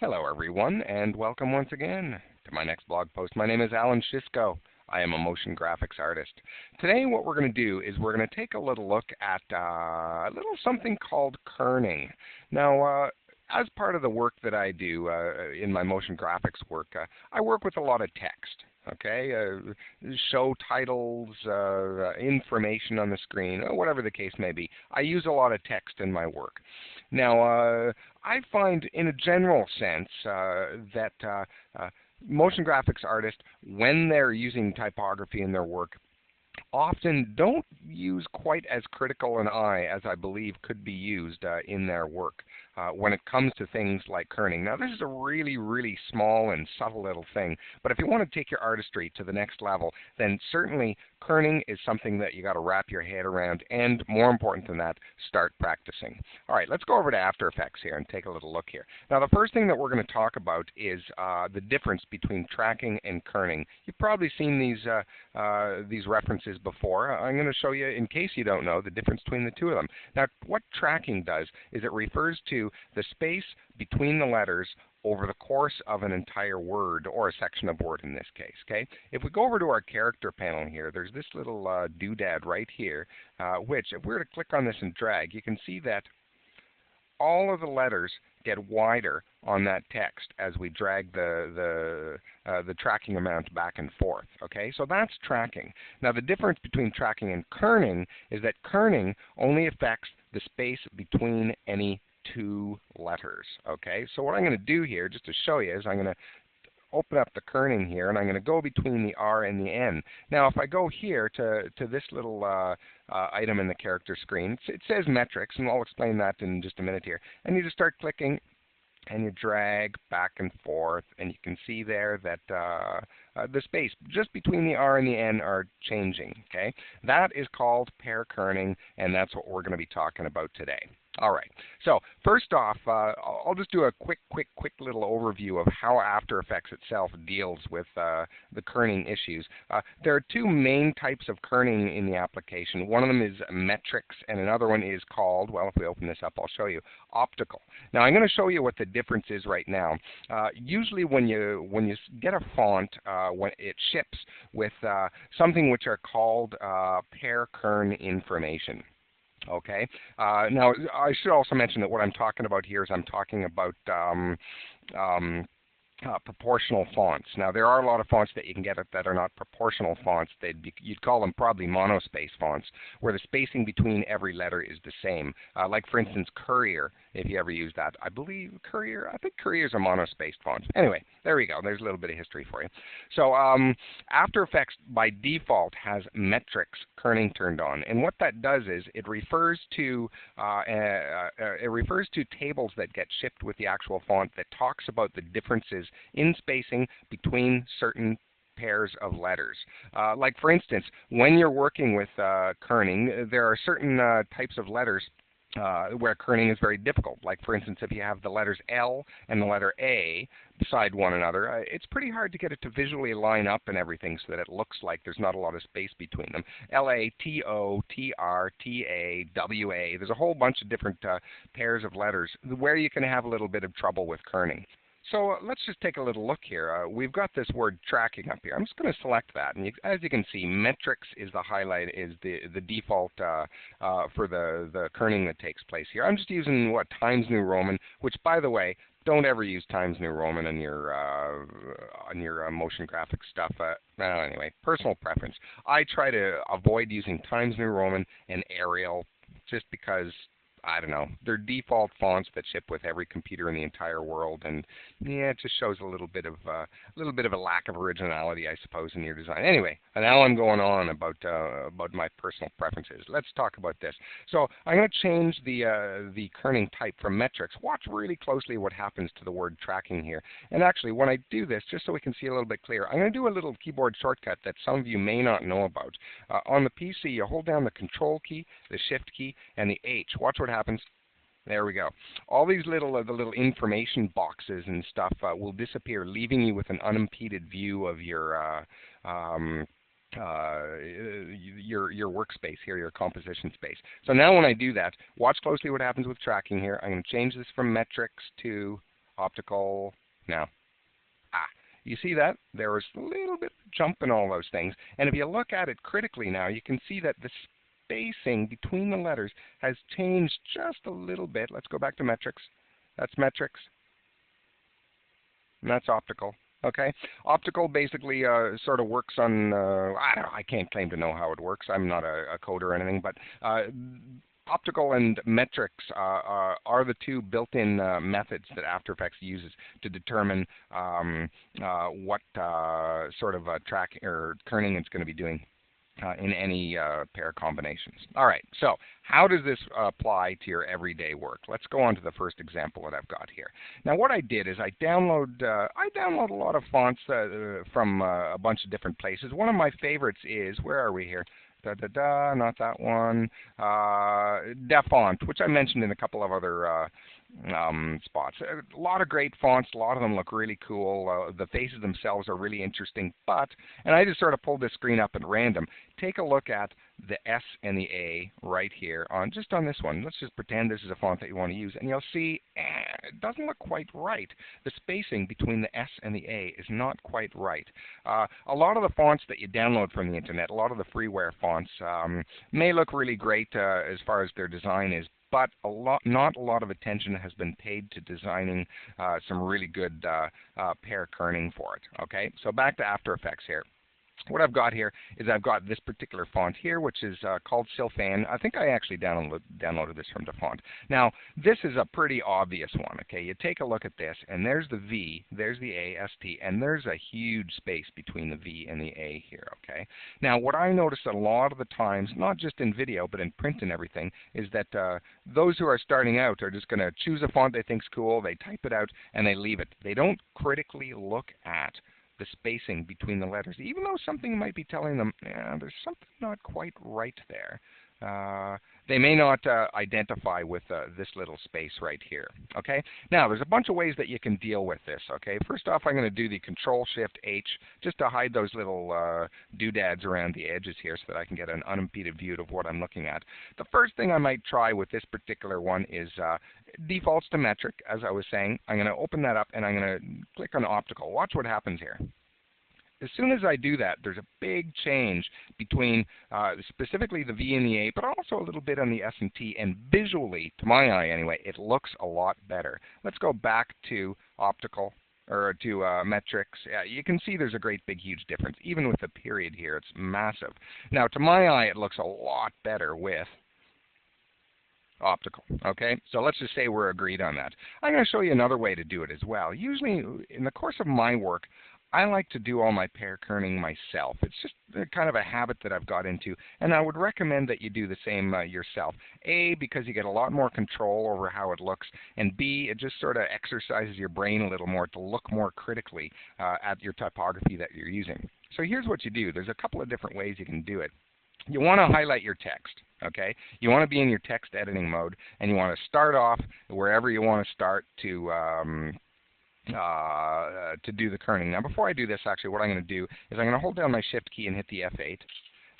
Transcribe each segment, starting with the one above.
Hello everyone, and welcome once again to my next blog post. My name is Alan Shisco. I am a motion graphics artist. Today what we're going to do is we're going to take a little look at a little something called kerning. Now, as part of the work that I do in my motion graphics work, I work with a lot of text. Okay, show titles, information on the screen, whatever the case may be. I use a lot of text in my work. Now, I find in a general sense that motion graphics artists, when they're using typography in their work, often don't use quite as critical an eye as I believe could be used in their work when it comes to things like kerning. Now, this is a really, really small and subtle little thing, but if you want to take your artistry to the next level, then certainly kerning is something that you got to wrap your head around, and more important than that, start practicing. All right, let's go over to After Effects here and take a little look here. Now, the first thing that we're going to talk about is the difference between tracking and kerning. You've probably seen these references before. I'm going to show you, in case you don't know, the difference between the two of them. Now, what tracking does is it refers to the space between the letters over the course of an entire word, or a section of word in this case. Okay. If we go over to our character panel here, there's this little doodad right here, which if we were to click on this and drag, you can see that all of the letters get wider on that text as we drag the tracking amount back and forth. Okay, so that's tracking. Now, the difference between tracking and kerning is that kerning only affects the space between any two letters. Okay, so what I'm going to do here, just to show you, is I'm going to open up the kerning here, and I'm going to go between the R and the N. Now, if I go here to this little item in the character screen, it says metrics, and I'll explain that in just a minute here. And you just start clicking, and you drag back and forth, and you can see there that the space just between the R and the N are changing. Okay, that is called pair kerning, and that's what we're going to be talking about today. All right, so first off, I'll just do a quick little overview of how After Effects itself deals with the kerning issues. There are two main types of kerning in the application. One of them is metrics, and another one is called, well, if we open this up, I'll show you, optical. Now, I'm going to show you what the difference is right now. Usually when you get a font, when it ships with something which are called pair kern information. Okay. Now, I should also mention that what I'm talking about here is I'm talking about proportional fonts. Now, there are a lot of fonts that you can get that are not proportional fonts. You'd call them probably monospace fonts, where the spacing between every letter is the same. Like, for instance, Courier, if you ever use that. I believe Courier, I think Courier's a monospaced font. Anyway, there we go. There's a little bit of history for you. So After Effects, by default, has metrics kerning turned on. And what that does is it refers to tables that get shipped with the actual font that talks about the differences in spacing between certain pairs of letters. Like, for instance, when you're working with kerning, there are certain types of letters where kerning is very difficult. Like, for instance, if you have the letters L and the letter A beside one another, it's pretty hard to get it to visually line up and everything so that it looks like there's not a lot of space between them. L-A, T-O, T-R, T-A, W-A. There's a whole bunch of different pairs of letters where you can have a little bit of trouble with kerning. So let's just take a little look here. We've got this word tracking up here. I'm just going to select that, and as you can see, metrics is the highlight, is the default for the kerning that takes place here. I'm just using Times New Roman, which, by the way, don't ever use Times New Roman on your motion graphics stuff. Well, anyway, personal preference. I try to avoid using Times New Roman and Arial just because, I don't know, they're default fonts that ship with every computer in the entire world, and yeah, it just shows a little bit of a lack of originality, I suppose, in your design. Anyway, now I'm going on about my personal preferences. Let's talk about this. So I'm going to change the kerning type from metrics. Watch really closely what happens to the word tracking here. And actually, when I do this, just so we can see a little bit clearer, I'm going to do a little keyboard shortcut that some of you may not know about. On the PC, you hold down the Control key, the Shift key, and the H. Watch what happens. There we go. All these little information boxes and stuff will disappear, leaving you with an unimpeded view of your workspace here, your composition space. So now when I do that, watch closely what happens with tracking here. I'm going to change this from metrics to optical, now. You see that? There was a little bit of jump in all those things. And if you look at it critically now, you can see that the spacing between the letters has changed just a little bit. Let's go back to metrics. That's metrics. And that's optical. Okay, optical basically sort of works on, I don't know, I can't claim to know how it works. I'm not a coder or anything, but optical and metrics are the two built-in methods that After Effects uses to determine what sort of tracking or kerning it's going to be doing in any pair combinations. All right, so how does this apply to your everyday work? Let's go on to the first example that I've got here. Now what I did is I download a lot of fonts from a bunch of different places. One of my favorites is, where are we here? Not that one. Defont, which I mentioned in a couple of other spots. A lot of great fonts. A lot of them look really cool. The faces themselves are really interesting. And I just sort of pulled this screen up at random. Take a look at the S and the A right here just on this one. Let's just pretend this is a font that you want to use, and you'll see it doesn't look quite right. The spacing between the S and the A is not quite right. A lot of the fonts that you download from the internet, a lot of the freeware fonts, may look really great as far as their design is, but not a lot of attention has been paid to designing some really good pair kerning for it. Okay, so back to After Effects here. What I've got here is I've got this particular font here, which is called Sylphan. I think I actually downloaded this from DeFont. Now, this is a pretty obvious one, okay? You take a look at this, and there's the V, there's the A, S, T, and there's a huge space between the V and the A here, okay? Now, what I notice a lot of the times, not just in video, but in print and everything, is that those who are starting out are just going to choose a font they think's cool, they type it out, and they leave it. They don't critically look at the spacing between the letters, even though something might be telling them, yeah, there's something not quite right there. They may not identify with this little space right here. Okay. Now, there's a bunch of ways that you can deal with this. Okay. First off, I'm going to do the Control-Shift-H just to hide those little doodads around the edges here so that I can get an unimpeded view of what I'm looking at. The first thing I might try with this particular one is defaults to metric, as I was saying. I'm going to open that up and I'm going to click on optical. Watch what happens here. As soon as I do that, there's a big change between specifically the V and the A, but also a little bit on the S and T. And visually, to my eye anyway, it looks a lot better. Let's go back to optical, or to metrics. You can see there's a great big huge difference. Even with the period here, it's massive. Now, to my eye, it looks a lot better with optical. Okay, so let's just say we're agreed on that. I'm going to show you another way to do it as well. Usually, in the course of my work, I like to do all my pair kerning myself. It's just kind of a habit that I've got into, and I would recommend that you do the same yourself. A, because you get a lot more control over how it looks, and B, it just sort of exercises your brain a little more to look more critically at your typography that you're using. So here's what you do. There's a couple of different ways you can do it. You want to highlight your text, okay? You want to be in your text editing mode, and you want to start off wherever you want to start to do the kerning. Now, before I do this, actually, what I'm going to do is I'm going to hold down my Shift key and hit the F8.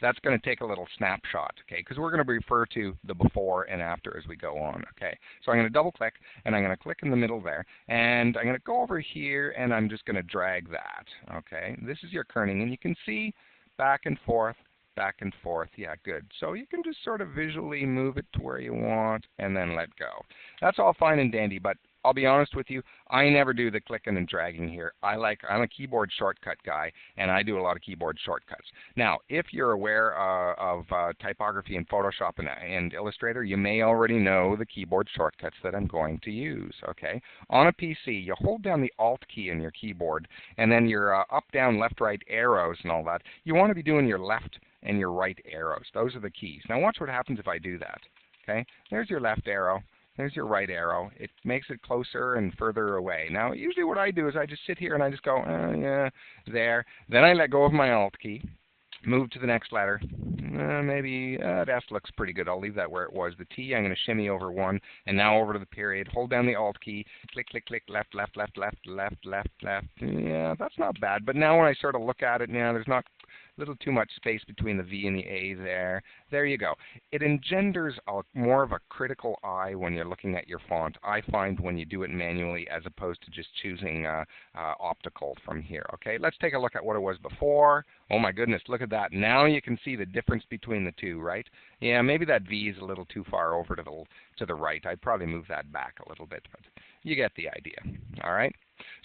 That's going to take a little snapshot, okay, because we're going to refer to the before and after as we go on, okay. So I'm going to double-click, and I'm going to click in the middle there, and I'm going to go over here, and I'm just going to drag that, okay. This is your kerning, and you can see back and forth, back and forth. Yeah, good. So you can just sort of visually move it to where you want and then let go. That's all fine and dandy, but I'll be honest with you, I never do the clicking and dragging here. I'm a keyboard shortcut guy, and I do a lot of keyboard shortcuts. Now, if you're aware of typography in Photoshop and Illustrator, you may already know the keyboard shortcuts that I'm going to use, okay? On a PC, you hold down the Alt key in your keyboard, and then your up, down, left, right arrows and all that. You want to be doing your left and your right arrows. Those are the keys. Now watch what happens if I do that, okay? There's your left arrow. There's your right arrow. It makes it closer and further away. Now, usually what I do is I just sit here and I just go, yeah, there. Then I let go of my Alt key, move to the next letter. Maybe the S looks pretty good. I'll leave that where it was. The T, I'm going to shimmy over one, and now over to the period. Hold down the Alt key, click, click, click, left, left, left, left, left, left, left. Yeah, that's not bad. But now when I sort of look at it, there's not little too much space between the V and the A there. There you go. It engenders more of a critical eye when you're looking at your font, I find, when you do it manually as opposed to just choosing optical from here. Okay, let's take a look at what it was before. Oh my goodness, look at that. Now you can see the difference between the two, right? Yeah, maybe that V is a little too far over to the right. I'd probably move that back a little bit, but you get the idea. All right.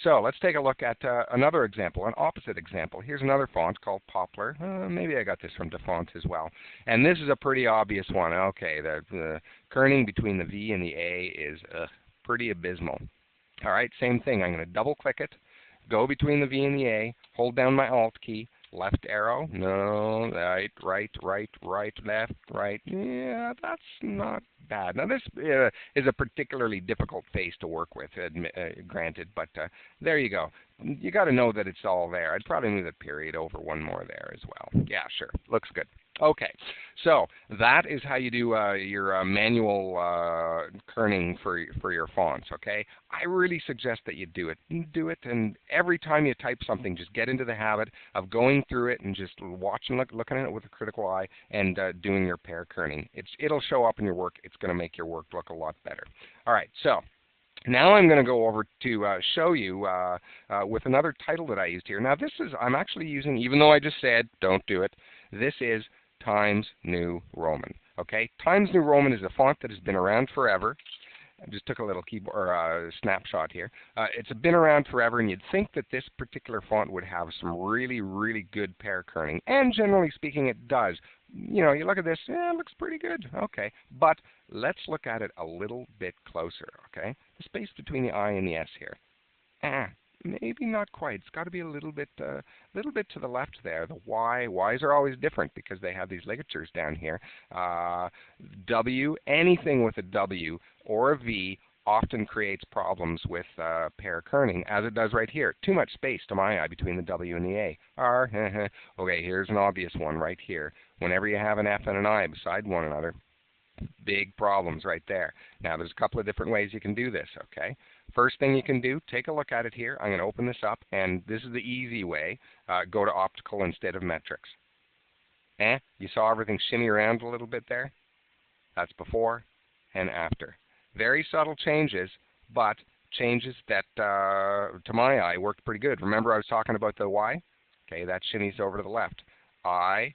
So let's take a look at another example, an opposite example. Here's another font called Poplar. Maybe I got this from DeFont as well. And this is a pretty obvious one. Okay, the kerning between the V and the A is pretty abysmal. All right, same thing. I'm going to double click it, go between the V and the A, hold down my Alt key, left arrow, no, right, left, right. Yeah, that's not bad. Now this is a particularly difficult face to work with, granted, but there you go. You got to know that it's all there. I'd probably move the period over one more there as well. Yeah, sure, looks good. Okay, so that is how you do your manual kerning for your fonts, okay? I really suggest that you do it. Do it, and every time you type something, just get into the habit of going through it and just watching, looking at it with a critical eye and doing your pair kerning. It'll show up in your work. It's going to make your work look a lot better. All right, so now I'm going to go over to show you with another title that I used here. Now this is, I'm actually using, even though I just said don't do it, this is Times New Roman. Okay, Times New Roman is a font that has been around forever. I just took a little keyboard or snapshot here. It's been around forever, and you'd think that this particular font would have some really, really good pair kerning, and generally speaking, it does. You know, you look at this, it looks pretty good. Okay, but let's look at it a little bit closer. Okay, the space between the I and the S here. Maybe not quite. It's got to be a little bit to the left there. The Y, Y's are always different because they have these ligatures down here. W, anything with a W or a V often creates problems with pair kerning, as it does right here. Too much space to my eye between the W and the A. R, okay, here's an obvious one right here. Whenever you have an F and an I beside one another, big problems right there. Now, there's a couple of different ways you can do this, okay? First thing you can do, take a look at it here. I'm going to open this up, and this is the easy way. Go to optical instead of metrics. You saw everything shimmy around a little bit there? That's before and after. Very subtle changes, but changes that, to my eye, worked pretty good. Remember I was talking about the Y? Okay, that shimmies over to the left. I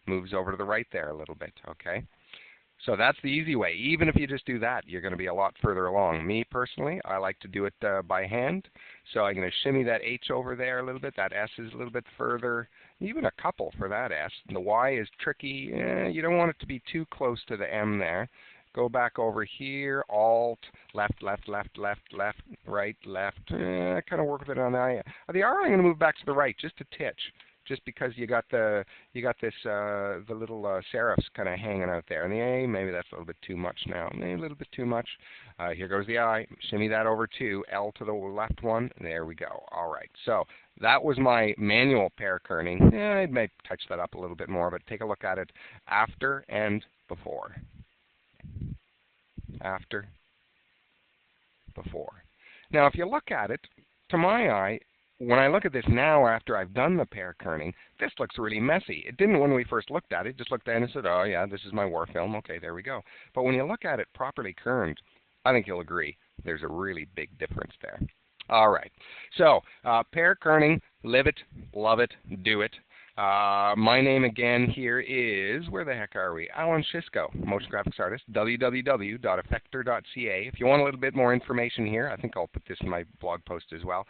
moves over to the right there a little bit, okay? So that's the easy way. Even if you just do that, you're going to be a lot further along. Me, personally, I like to do it by hand. So I'm going to shimmy that H over there a little bit. That S is a little bit further, even a couple for that S. And the Y is tricky. You don't want it to be too close to the M there. Go back over here, Alt, left, right, left. Kind of work with it on the I. The R, I'm going to move back to the right just a titch. Just because you got this the little serifs kind of hanging out there. And the A, maybe that's a little bit too much now. Maybe a little bit too much. Here goes the I. Shimmy that over to L to the left one. There we go. All right. So that was my manual pair kerning. I may touch that up a little bit more, but take a look at it after and before. After, before. Now, if you look at it, to my eye, when I look at this now after I've done the pair kerning, this looks really messy. It didn't when we first looked at it. Just looked at it and said, oh yeah, this is my war film. Okay, there we go. But when you look at it properly kerned, I think you'll agree there's a really big difference there. All right. So, pair kerning, live it, love it, do it. My name again here is, where the heck are we? Alan Shisco, motion graphics artist, www.effector.ca. If you want a little bit more information here, I think I'll put this in my blog post as well.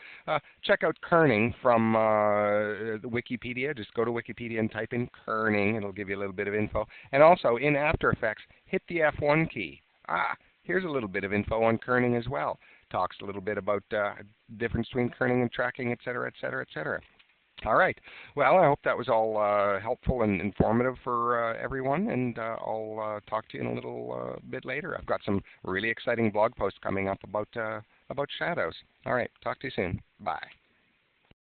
Check out kerning from Wikipedia. Just go to Wikipedia and type in kerning. It'll give you a little bit of info. And also, in After Effects, hit the F1 key. Here's a little bit of info on kerning as well. Talks a little bit about difference between kerning and tracking, etc., etc., etc. All right. Well, I hope that was all helpful and informative for everyone, and I'll talk to you in a little bit later. I've got some really exciting blog posts coming up about shadows. All right. Talk to you soon. Bye.